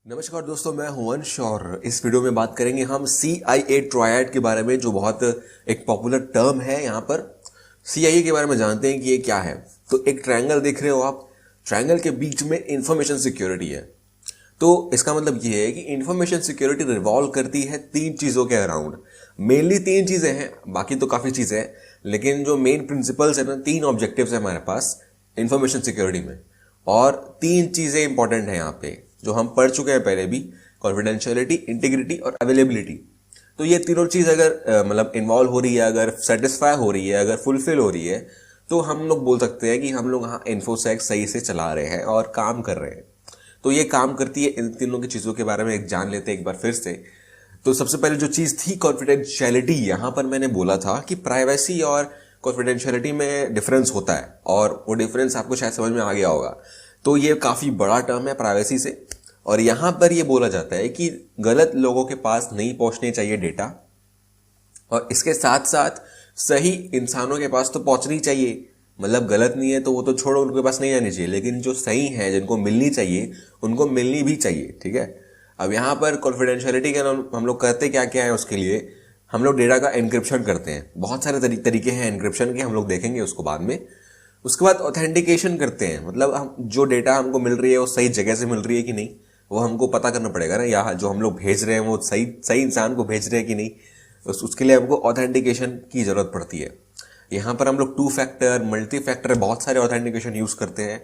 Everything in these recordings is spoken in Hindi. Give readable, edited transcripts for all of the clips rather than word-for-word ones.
नमस्कार दोस्तों, मैं हूं अंश और इस वीडियो में बात करेंगे हम CIA ट्रायड के बारे में, जो बहुत एक पॉपुलर टर्म है। यहाँ पर CIA के बारे में जानते हैं कि ये क्या है। तो एक ट्रायंगल देख रहे हो आप, ट्रायंगल के बीच में इंफॉर्मेशन सिक्योरिटी है। तो इसका मतलब ये है कि इंफॉर्मेशन सिक्योरिटी रिवॉल्व करती है तीन चीज़ों के अराउंड। मेनली तीन चीज़ें हैं, बाकी तो काफ़ी चीज़ें हैं, लेकिन जो मेन प्रिंसिपल्स है ना, तीन ऑब्जेक्टिव्स है हमारे पास इंफॉर्मेशन सिक्योरिटी में। और तीन चीज़ें इंपॉर्टेंट हैं यहाँ पे, जो हम पढ़ चुके हैं पहले भी: कॉन्फिडेंशियलिटी, इंटीग्रिटी और अवेलेबिलिटी। तो ये तीनों चीज़ अगर मतलब इन्वॉल्व हो रही है, अगर सेटिस्फाई हो रही है, अगर फुलफिल हो रही है, तो हम लोग बोल सकते हैं कि हम लोग हाँ इन्फोसेक सही से चला रहे हैं और काम कर रहे हैं। तो ये काम करती है। इन तीनों की चीज़ों के बारे में एक जान लेते हैं एक बार फिर से। तो सबसे पहले जो चीज़ थी कॉन्फिडेंशियलिटी, यहाँ पर मैंने बोला था कि प्राइवेसी और कॉन्फिडेंशियलिटी में डिफरेंस होता है, और वो डिफरेंस आपको शायद समझ में आ गया होगा। तो ये काफ़ी बड़ा टर्म है प्राइवेसी से, और यहाँ पर ये बोला जाता है कि गलत लोगों के पास नहीं पहुँचने चाहिए डेटा, और इसके साथ साथ सही इंसानों के पास तो पहुँचनी चाहिए। मतलब गलत नहीं है तो वो तो छोड़ो, उनके पास नहीं आनी चाहिए, लेकिन जो सही है, जिनको मिलनी चाहिए, उनको मिलनी भी चाहिए। ठीक है। अब यहाँ पर कॉन्फिडेंशियलिटी के हम लोग करते क्या क्या है उसके लिए। हम लोग डेटा का एन्क्रिप्शन करते हैं। बहुत सारे तरीके हैं एन्क्रिप्शन के, हम लोग देखेंगे उसको बाद में। उसके बाद ऑथेंटिकेशन करते हैं, मतलब हम जो डेटा हमको मिल रही है वो सही जगह से मिल रही है कि नहीं, वो हमको पता करना पड़ेगा ना, या जो हम लोग भेज रहे हैं वो सही सही इंसान को भेज रहे हैं कि नहीं। उसके लिए हमको ऑथेंटिकेशन की ज़रूरत पड़ती है। यहाँ पर हम लोग टू फैक्टर, मल्टी फैक्टर, बहुत सारे ऑथेंटिकेशन यूज़ करते हैं।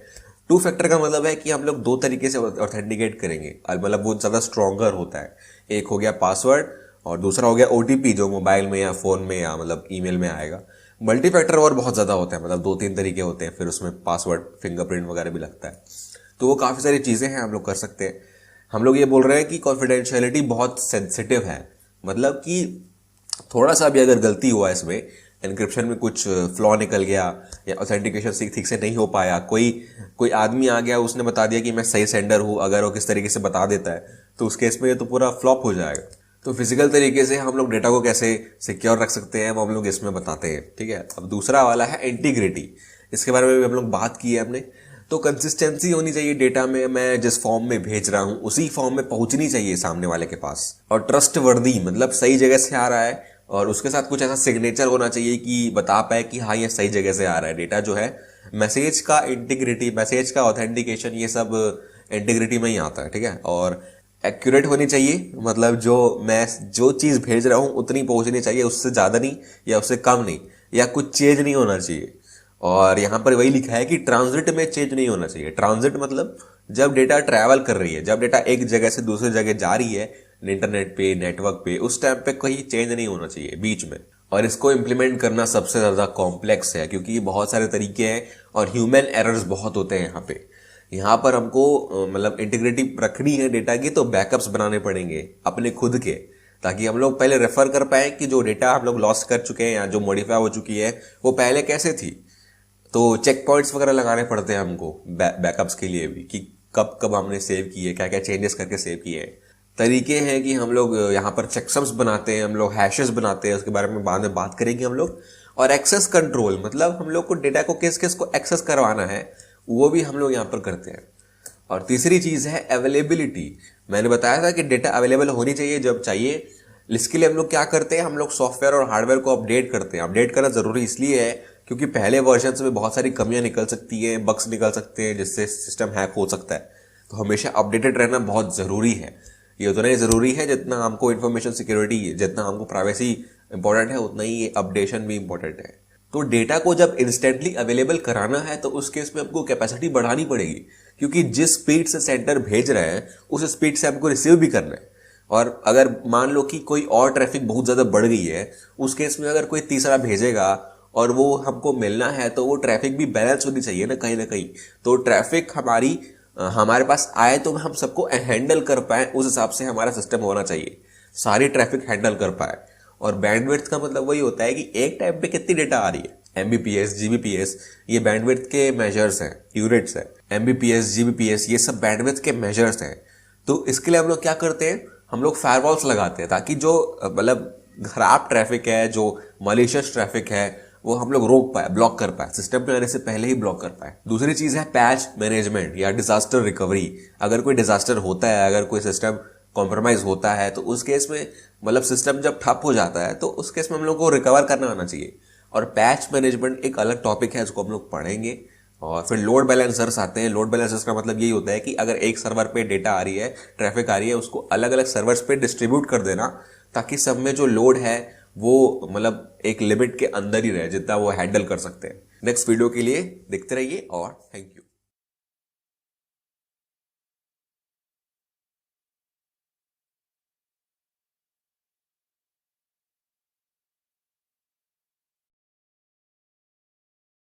टू फैक्टर का मतलब है कि हम लोग दो तरीके से ऑथेंटिकेट करेंगे, मतलब वो ज़्यादा स्ट्रॉन्गर होता है। एक हो गया पासवर्ड और दूसरा हो गया OTP, जो मोबाइल में या फ़ोन में या मतलब ईमेल में आएगा। मल्टी फैक्टर और बहुत ज़्यादा होता है, मतलब दो तीन तरीके होते हैं, फिर उसमें पासवर्ड, फिंगरप्रिंट वगैरह भी लगता है। तो वो काफ़ी सारी चीज़ें हैं, हम लोग कर सकते हैं। हम लोग ये बोल रहे हैं कि कॉन्फिडेंशियलिटी बहुत सेंसिटिव है, मतलब कि थोड़ा सा भी अगर गलती हुआ इसमें, एन्क्रिप्शन में कुछ फ्लॉ निकल गया या ऑथेंटिकेशन ठीक से नहीं हो पाया, कोई आदमी आ गया, उसने बता दिया कि मैं सही सेंडर हूँ, अगर वो किस तरीके से बता देता है, तो उस केस में ये तो पूरा फ्लॉप हो जाएगा। तो फिजिकल तरीके से हम लोग डेटा को कैसे सिक्योर रख सकते हैं वो हम लोग इसमें बताते हैं। ठीक है। अब दूसरा वाला है इंटीग्रिटी। इसके बारे में भी हम लोग बात की है हमने। तो कंसिस्टेंसी होनी चाहिए डेटा में, मैं जिस फॉर्म में भेज रहा हूँ उसी फॉर्म में पहुंचनी चाहिए सामने वाले के पास। और ट्रस्ट वर्दी, मतलब सही जगह से आ रहा है, और उसके साथ कुछ ऐसा सिग्नेचर होना चाहिए कि बता पाए कि हाँ ये सही जगह से आ रहा है डेटा जो है। मैसेज का इंटीग्रिटी, मैसेज का ऑथेंटिकेशन, ये सब इंटीग्रिटी में ही आता है। ठीक है। और एक्यूरेट होनी चाहिए, मतलब जो चीज़ भेज रहा हूँ उतनी पहुंचनी चाहिए, उससे ज़्यादा नहीं या उससे कम नहीं, या कुछ चेंज नहीं होना चाहिए। और यहाँ पर वही लिखा है कि ट्रांजिट में चेंज नहीं होना चाहिए। ट्रांजिट मतलब जब डेटा ट्रैवल कर रही है, जब डेटा एक जगह से दूसरी जगह जा रही है इंटरनेट पे, नेटवर्क पे, उस टाइम पे कोई चेंज नहीं होना चाहिए बीच में। और इसको इम्प्लीमेंट करना सबसे ज़्यादा कॉम्प्लेक्स है, क्योंकि बहुत सारे तरीके हैं और ह्यूमन एरर्स बहुत होते हैं यहाँ पे। यहाँ पर हमको मतलब इंटीग्रिटी रखनी है डेटा की, तो बैकअप्स बनाने पड़ेंगे अपने खुद के, ताकि हम लोग पहले रेफर कर पाए कि जो डेटा हम लोग लॉस्ट कर चुके हैं या जो मॉडिफाई हो चुकी है वो पहले कैसे थी। तो चेक पॉइंट्स वगैरह लगाने पड़ते हैं हमको बैकअप्स के लिए भी, कि कब कब हमने सेव किए, क्या क्या चेंजेस करके सेव किए हैं। तरीके हैं कि हम लोग यहाँ पर चेकसम्स बनाते हैं, हम लोग हैशेस बनाते हैं, उसके बारे में बाद में बात करेंगे हम लोग। और एक्सेस कंट्रोल, मतलब हम लोग को डेटा को किस किस को एक्सेस करवाना है वो भी हम लोग यहाँ पर करते हैं। और तीसरी चीज़ है अवेलेबिलिटी। मैंने बताया था कि डेटा अवेलेबल होनी चाहिए जब चाहिए। इसके लिए हम लोग क्या करते हैं, हम लोग सॉफ्टवेयर और हार्डवेयर को अपडेट करते हैं। अपडेट करना ज़रूरी इसलिए है क्योंकि पहले वर्जन्स में बहुत सारी कमियां निकल सकती हैं, बग्स निकल सकते हैं, जिससे सिस्टम हैक हो सकता है। तो हमेशा अपडेटेड रहना बहुत ज़रूरी है। ये उतना ही ज़रूरी है जितना हमको इन्फॉर्मेशन सिक्योरिटी, जितना हमको प्राइवेसी इंपॉर्टेंट है, उतना ही अपडेशन भी इंपॉर्टेंट है। तो डेटा को जब इंस्टेंटली अवेलेबल कराना है तो उस केस में हमको कैपेसिटी बढ़ानी पड़ेगी, क्योंकि जिस स्पीड से सेंटर भेज रहे हैं उस स्पीड से हमको रिसीव भी करना है। और अगर मान लो कि कोई और ट्रैफिक बहुत ज़्यादा बढ़ गई है, उस केस में अगर कोई तीसरा भेजेगा और वो हमको मिलना है, तो वो ट्रैफिक भी बैलेंस होनी चाहिए ना कहीं। तो ट्रैफिक हमारे पास आए तो हम सबको हैंडल कर पाए, उस हिसाब से हमारा सिस्टम होना चाहिए, सारी ट्रैफिक हैंडल कर पाए। और बैंडविड्थ का मतलब वही होता है कि एक टाइम पे कितनी डेटा आ रही है। MBPS, GBPS, ये बैंडविड्थ के मेजर्स हैं, यूनिट्स हैं। MBPS, GBPS, ये सब बैंडविड्थ के मेजर्स हैं। तो इसके लिए हम लोग क्या करते हैं, हम लोग फायरवॉल्स लगाते हैं, ताकि जो मतलब खराब ट्रैफिक है, जो मलिशियस ट्रैफिक है, वो हम लोग रोक पाए, ब्लॉक कर पाए, सिस्टम पे आने से पहले ही ब्लॉक कर पाए। दूसरी चीज है पैच मैनेजमेंट या डिजास्टर रिकवरी। अगर कोई डिजास्टर होता है, अगर कोई सिस्टम कॉम्प्रोमाइज होता है, तो उस केस में मतलब सिस्टम जब ठप हो जाता है तो उस केस में हम लोग को रिकवर करना आना चाहिए। और पैच मैनेजमेंट एक अलग टॉपिक है, इसको हम लोग पढ़ेंगे। और फिर लोड बैलेंसर्स आते हैं। लोड बैलेंसर्स का मतलब यही होता है कि अगर एक सर्वर पे डेटा आ रही है, ट्रैफिक आ रही है, उसको अलग अलग सर्वर्स पे डिस्ट्रीब्यूट कर देना, ताकि सब में जो लोड है वो मतलब एक लिमिट के अंदर ही रहे, जितना वो हैंडल कर सकते हैं। नेक्स्ट वीडियो के लिए देखते रहिए और थैंक यू।